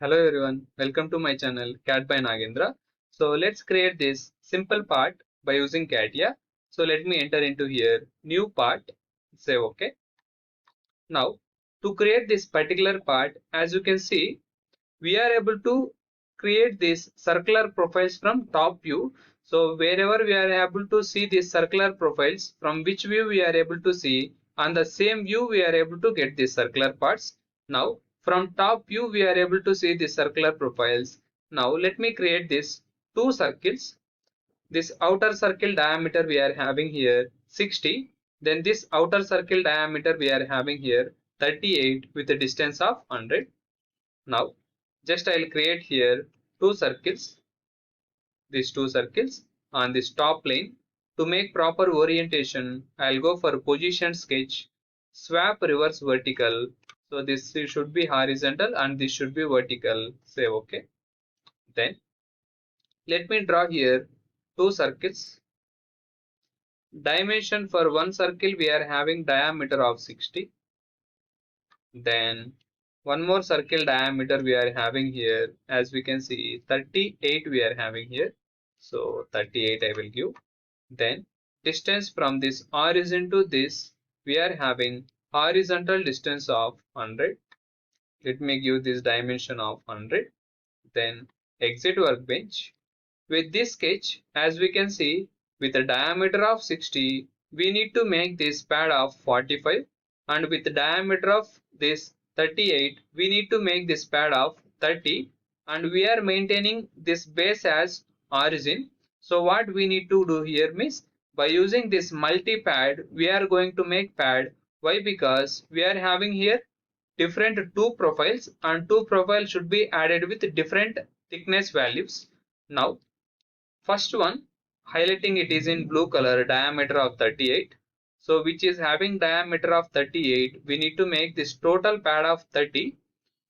Hello everyone, welcome to my channel Cat by Nagendra. So let's create this simple part by using CATIA. So let me enter into here new part, say OK. Now to create this particular part, as you can see, we are able to create these circular profiles from top view. So wherever we are able to see these circular profiles, from which view we are able to see, on the same view we are able to get these circular parts. Now from top view we are able to see the circular profiles. Now let me create these two circles. This outer circle diameter we are having here 60. Then this outer circle diameter we are having here 38 with a distance of 100. Now just I'll create here these two circles on this top plane. To make proper orientation, I'll go for position sketch, swap reverse vertical. So this should be horizontal and this should be vertical. Say OK. Then let me draw here two circles. Dimension for one circle we are having diameter of 60. Then one more circle diameter we are having here, as we can see 38 we are having here. So 38 I will give. Then distance from this origin to this we are having horizontal distance of 100. Let me give this dimension of 100. Then exit workbench. With this sketch, as we can see, with a diameter of 60, we need to make this pad of 45, and with the diameter of this 38, we need to make this pad of 30, and we are maintaining this base as origin. So what we need to do here means, by using this multi-pad, we are going to make pad. Why? Because we are having here different two profiles, and two profiles should be added with different thickness values. Now first one, highlighting it is in blue color, diameter of 38. So which is having diameter of 38, we need to make this total pad of 30,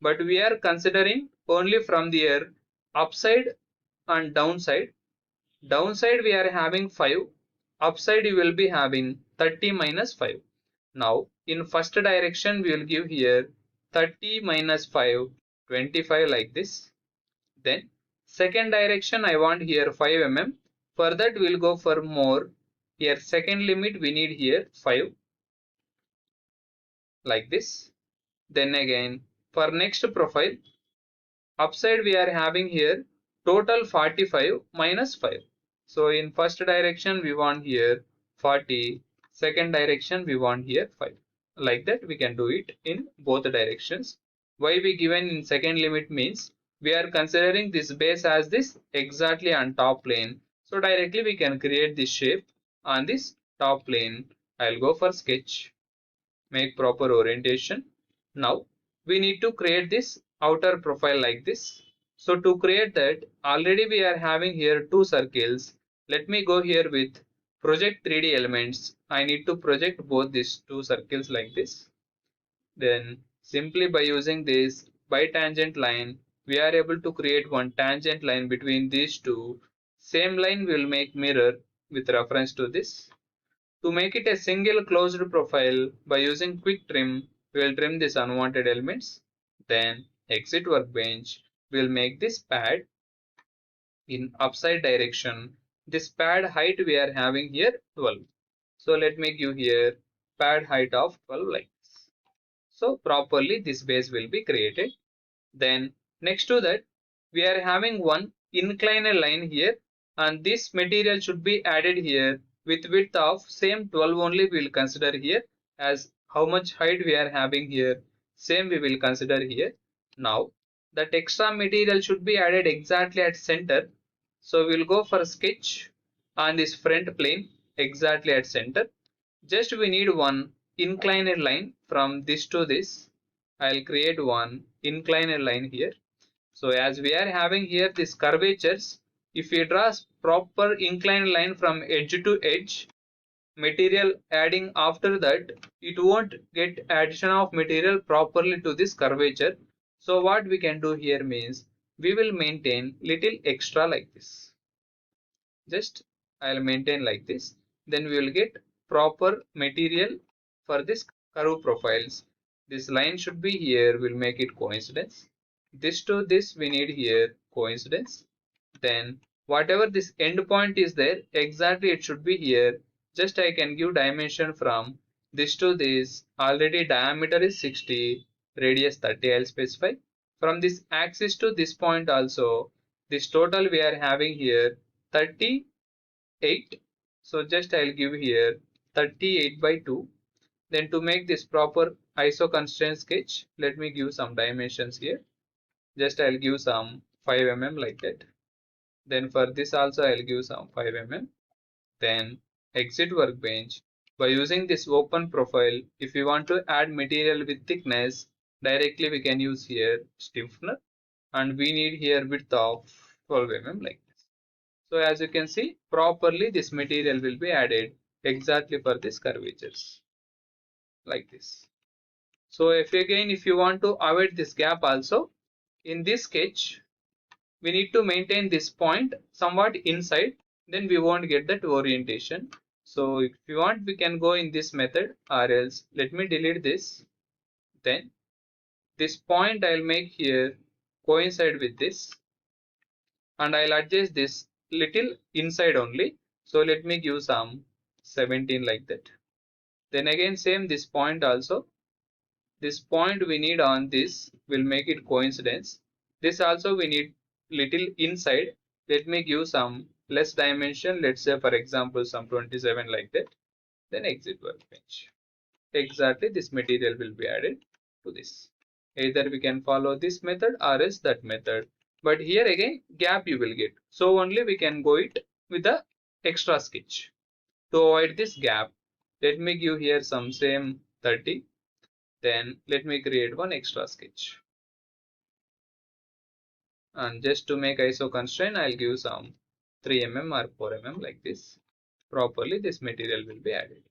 but we are considering only from the air upside and downside. Downside we are having 5, upside you will be having 30 minus 5. Now in first direction we will give here 30 minus 5, 25 like this. Then second direction I want here 5 mm. For that we'll go for more. Here second limit we need here 5 like this. Then again for next profile, upside we are having here total 45 minus 5. So in first direction we want here 40, second direction we want here 5. Like that we can do it in both directions. Why we given in second limit means we are considering this base as this exactly on top plane. So directly we can create this shape on this top plane. I'll go for sketch, make proper orientation. Now we need to create this outer profile like this. So to create that, already we are having here two circles. Let me go here with project 3D elements. I need to project both these two circles like this. Then simply by using this bitangent line, we are able to create one tangent line between these two. Same line will make mirror with reference to this. To make it a single closed profile, by using quick trim, we will trim these unwanted elements. Then exit workbench, we will make this pad in upside direction. This pad height we are having here 12. So let me give here pad height of 12 like this. So properly this base will be created. Then next to that, we are having one inclined line here, and this material should be added here with width of same 12 only we will consider here, as how much height we are having here, same we will consider here. Now that extra material should be added exactly at center. So we will go for sketch on this front plane exactly at center. Just we need one inclined line from this to this. I'll create one inclined line here. So as we are having here this curvatures, if we draw proper inclined line from edge to edge, material adding after that, it won't get addition of material properly to this curvature. So what we can do here means, we will maintain little extra like this. Just I'll maintain like this. Then we will get proper material for this curve profiles. This line should be here, we'll make it coincidence. this to this we need here coincidence. Then whatever this end point is there, exactly it should be here. Just I can give dimension from this to this. Already diameter is 60, radius 30 I'll specify. From this axis to this point also, this total we are having here 38. So just I'll give here 38 by 2. Then to make this proper ISO constraint sketch, let me give some dimensions here. Just I'll give some 5 mm like that. Then for this also I'll give some 5 mm. Then exit workbench. By using this open profile, if you want to add material with thickness, directly we can use here stiffener, and we need here width of 12 mm like this. So as you can see, properly this material will be added exactly for this curvatures like this. So if you want to avoid this gap also, in this sketch we need to maintain this point somewhat inside, then we won't get that orientation. So if you want, we can go in this method, or else let me delete this. Then this point I'll make here coincide with this, and I'll adjust this little inside only. So let me give some 17 like that. Then again same this point also, this point we need on this will make it coincidence. This also we need little inside. Let me give some less dimension, let's say for example some 27 like that. Then exit workbench. Exactly this material will be added to this. Either we can follow this method or else that method, but here again gap you will get, so only we can go it with the extra sketch. To avoid this gap, let me give here some same 30. Then let me create one extra sketch, and just to make ISO constraint I'll give some 3 mm or 4 mm like this. Properly this material will be added.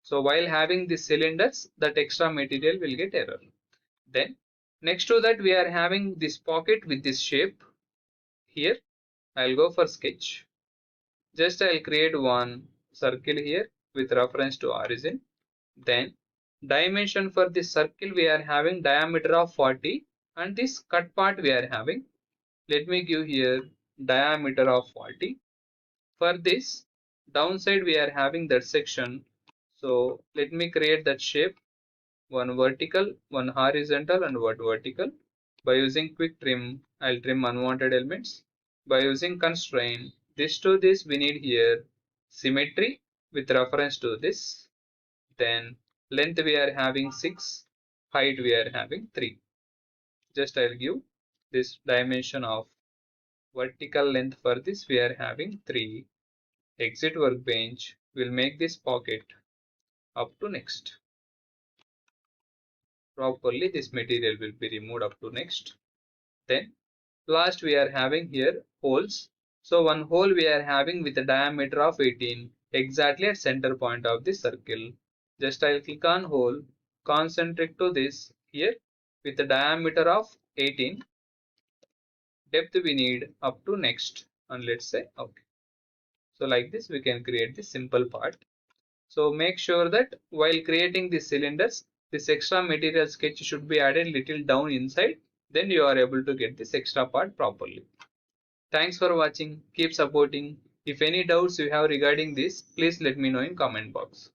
So while having these cylinders, that extra material will get error. Then next to that we are having this pocket with this shape. Here I'll go for sketch. Just I'll create one circle here with reference to origin. Then dimension for this circle we are having diameter of 40, and this cut part we are having, let me give here diameter of 40. For this downside we are having that section, so let me create that shape, one vertical, one horizontal and one vertical. By using quick trim, I'll trim unwanted elements. By using constraint, this to this we need here symmetry with reference to this. Then length we are having 6, height we are having 3. Just I'll give this dimension of vertical length for this we are having 3. Exit workbench will make this pocket up to next. Properly this material will be removed up to next. Then last we are having here holes. So one hole we are having with a diameter of 18 exactly at center point of the circle. Just I'll click on hole, concentric to this here with a diameter of 18. Depth we need up to next, and let's say okay. So like this we can create this simple part. So make sure that while creating the cylinders, this extra material sketch should be added little down inside, then you are able to get this extra part properly. Thanks for watching. Keep supporting. If any doubts you have regarding this, please let me know in comment box.